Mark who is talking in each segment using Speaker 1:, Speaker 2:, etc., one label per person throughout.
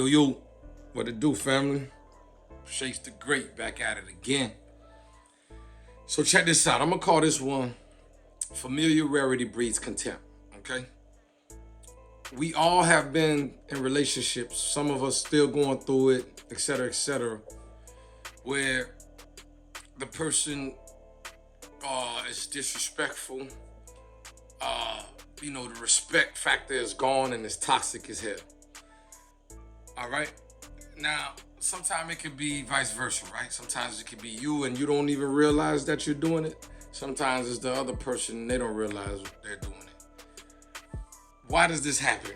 Speaker 1: Yo, what it do, family? Shakes the Great back at it again. So check this out. I'm gonna call this one Familiarity Breeds Contempt. Okay? We all have been in relationships, some of us still going through it, etc., where the person is disrespectful. The respect factor is gone and it's toxic as hell. All right? Now, sometimes it could be vice versa, right? Sometimes it could be you and you don't even realize that you're doing it. Sometimes it's the other person and they don't realize they're doing it. Why does this happen?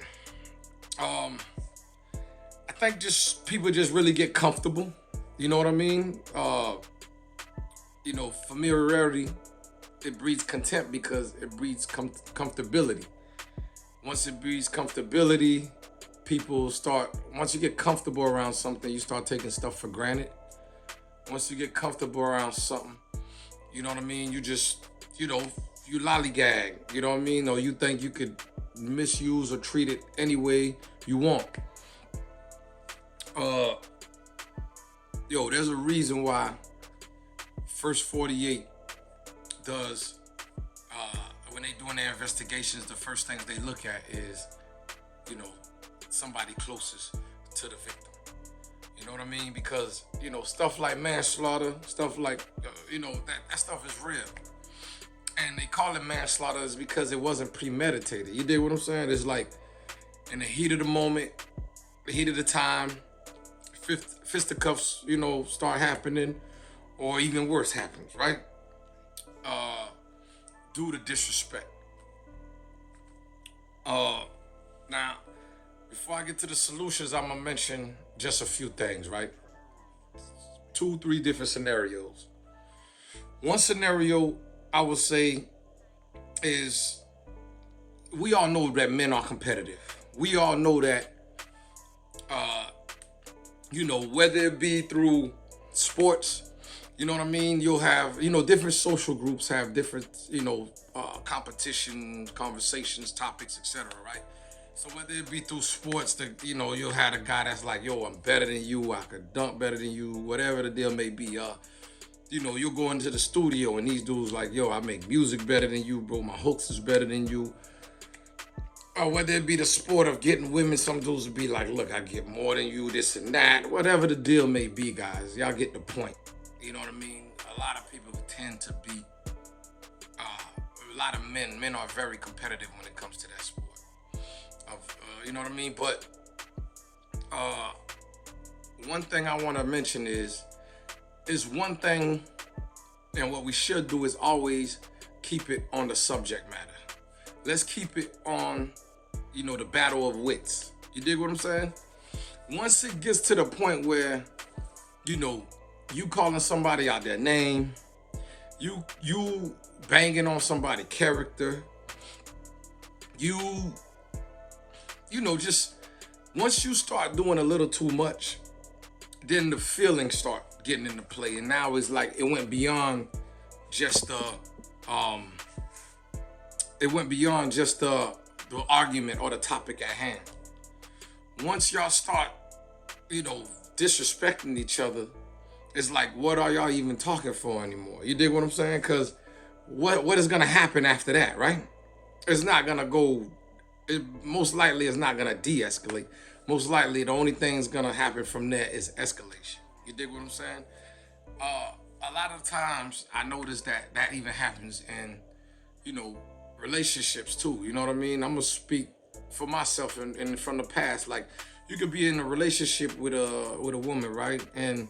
Speaker 1: I think just people just really get comfortable. You know what I mean? Familiarity, it breeds contempt because it breeds comfortability. Once it breeds comfortability, once you get comfortable around something, you start taking stuff for granted. Once you get comfortable around something, you know what I mean? You lollygag, you know what I mean? Or you think you could misuse or treat it any way you want. There's a reason why First 48 does, when they doing their investigations, the first things they look at is, somebody closest to the victim. You know what I mean? Because, stuff like manslaughter, stuff like, that stuff is real. And they call it manslaughter is because it wasn't premeditated. You dig what I'm saying? It's like in the heat of the moment, the heat of the time, fisticuffs, start happening, or even worse happens, right? Due to disrespect. Now, before I get to the solutions, I'm gonna mention just a few things, right? 3 different scenarios. One scenario I would say is we all know that men are competitive. We all know that, whether it be through sports, you know what I mean? You'll have, different social groups have different, competition, conversations, topics, etc., right? So whether it be through sports, you'll have a guy that's like, yo, I'm better than you, I could dunk better than you, whatever the deal may be. You'll go into the studio and these dudes like, yo, I make music better than you, bro, my hooks is better than you. Or whether it be the sport of getting women, some dudes would be like, look, I get more than you, this and that. Whatever the deal may be, guys, y'all get the point. You know what I mean? A lot of people tend to be, a lot of men are very competitive when it comes to that sport. You know what I mean? But one thing I want to mention is one thing, and what we should do is always keep it on the subject matter. Let's keep it on, the battle of wits. You dig what I'm saying? Once it gets to the point where, you calling somebody out their name, you banging on somebody's character, just once you start doing a little too much, then the feelings start getting into play. And now it's like it went beyond just the argument or the topic at hand. Once y'all start, disrespecting each other, it's like, what are y'all even talking for anymore? You dig what I'm saying? Because what is gonna happen after that, right? It's not gonna go. Most likely, it's not gonna de-escalate. Most likely, the only thing that's gonna happen from there is escalation. You dig what I'm saying? A lot of times, I notice that even happens in, relationships too. You know what I mean? I'm gonna speak for myself and from the past. Like, you could be in a relationship with a woman, right? And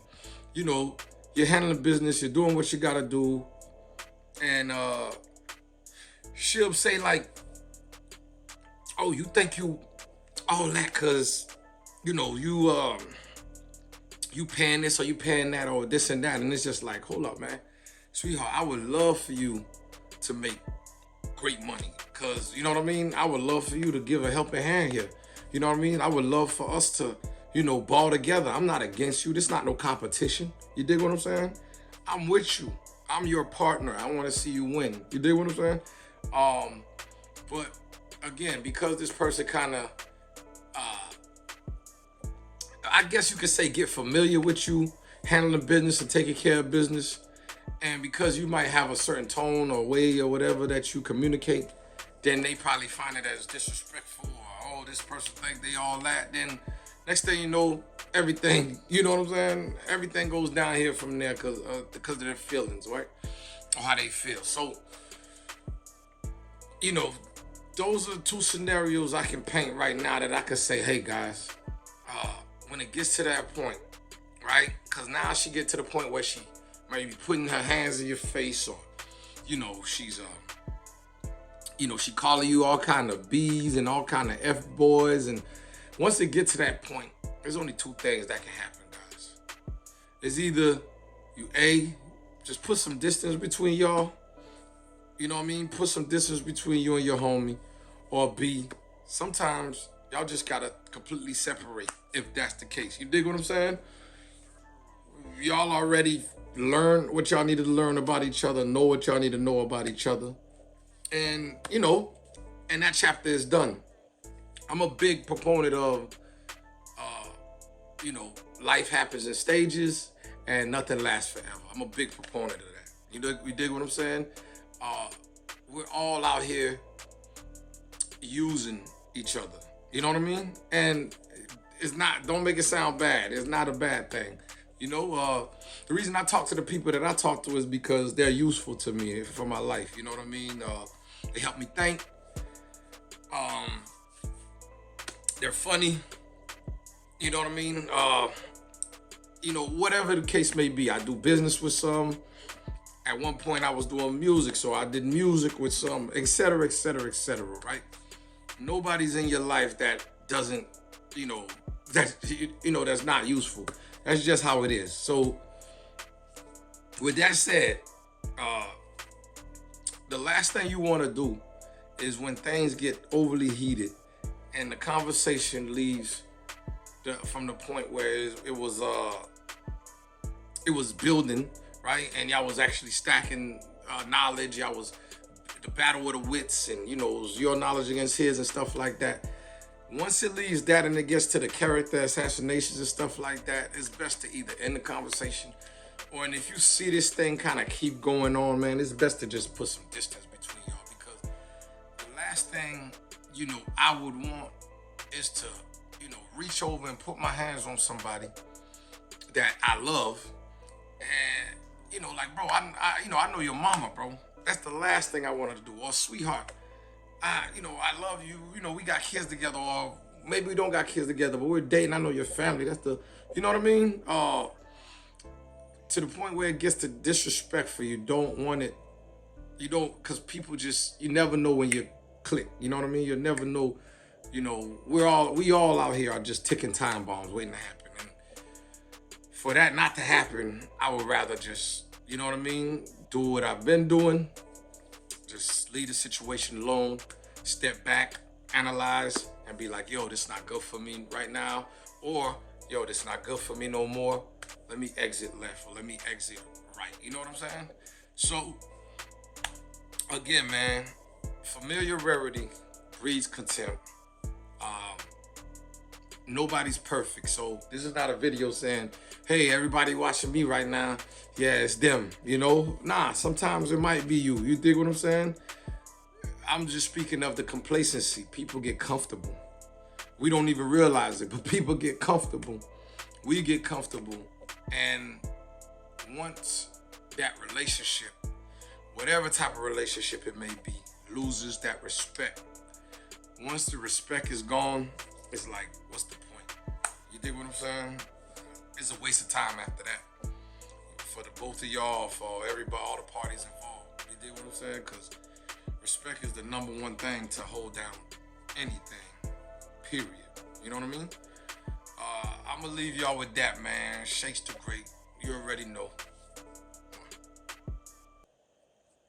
Speaker 1: you're handling business, you're doing what you gotta do, and she'll say like, oh, you think you all that cause you paying this or you paying that or this and that. And it's just like, hold up, man. Sweetheart, I would love for you to make great money. Cause you know what I mean? I would love for you to give a helping hand here. You know what I mean? I would love for us to, ball together. I'm not against you. This not no competition. You dig what I'm saying? I'm with you. I'm your partner. I want to see you win. You dig what I'm saying? But again, because this person kind of I guess you could say, get familiar with you, handling business and taking care of business. And because you might have a certain tone or way or whatever that you communicate, then they probably find it as disrespectful or, oh, this person think they all that. Then next thing you know, everything, you know what I'm saying? Everything goes down here from there because of their feelings, right? Or how they feel. So, you know, those are two scenarios I can paint right now that I could say, hey guys, when it gets to that point, right? Because now she get to the point where she might be putting her hands in your face, or, you know, she's she calling you all kind of B's and all kind of F boys. And once it gets to that point, there's only two things that can happen, guys. It's either you just put some distance between y'all. You know what I mean? Put some distance between you and your homie. Or B, sometimes y'all just gotta completely separate if that's the case. You dig what I'm saying? Y'all already learned what y'all needed to learn about each other, know what y'all need to know about each other. And, and that chapter is done. I'm a big proponent of, life happens in stages and nothing lasts forever. I'm a big proponent of that. You dig what I'm saying? We're all out here using each other. You know what I mean? And don't make it sound bad. It's not a bad thing. The reason I talk to the people that I talk to is because they're useful to me for my life. You know what I mean? They help me think. They're funny. You know what I mean? Whatever the case may be. I do business with some. At one point, I was doing music, so I did music with some, et cetera, et cetera, et cetera, right? Nobody's in your life that doesn't, that's not useful. That's just how it is. So, with that said, the last thing you want to do is when things get overly heated and the conversation leaves from the point where it was building, right? And y'all was actually stacking knowledge. Y'all was the battle of the wits, and it was your knowledge against his and stuff like that. Once it leaves that and it gets to the character assassinations and stuff like that, it's best to either end the conversation, and if you see this thing kind of keep going on, man, it's best to just put some distance between y'all, because the last thing I would want is to reach over and put my hands on somebody that I love, and like, bro, I know your mama, bro. That's the last thing I wanted to do. Or, sweetheart, I love you. We got kids together, or maybe we don't got kids together, but we're dating. I know your family. That's you know what I mean? To the point where it gets to disrespectful. You don't want it. You don't, because people you never know when you click. You know what I mean? You never know. We all out here are just ticking time bombs waiting to happen. And for that not to happen, I would rather just, you know what I mean, do what I've been doing. Just leave the situation alone, step back, analyze, and be like, yo, this not good for me right now. Or, yo, this not good for me no more. Let me exit left, or let me exit right. You know what I'm saying? So, again, man, familiarity breeds contempt. Nobody's perfect. So this is not a video saying, hey, everybody watching me right now, yeah, it's them, Nah, sometimes it might be you. You dig what I'm saying? I'm just speaking of the complacency. People get comfortable. We don't even realize it, but people get comfortable. We get comfortable. And once that relationship, whatever type of relationship it may be, loses that respect, once the respect is gone, it's like, what's the point? You dig what I'm saying? It's a waste of time after that. For the both of y'all, for everybody, all the parties involved. You dig what I'm saying? Because respect is the number one thing to hold down anything, period. You know what I mean? I'm going to leave y'all with that, man. Shakes the great. You already know.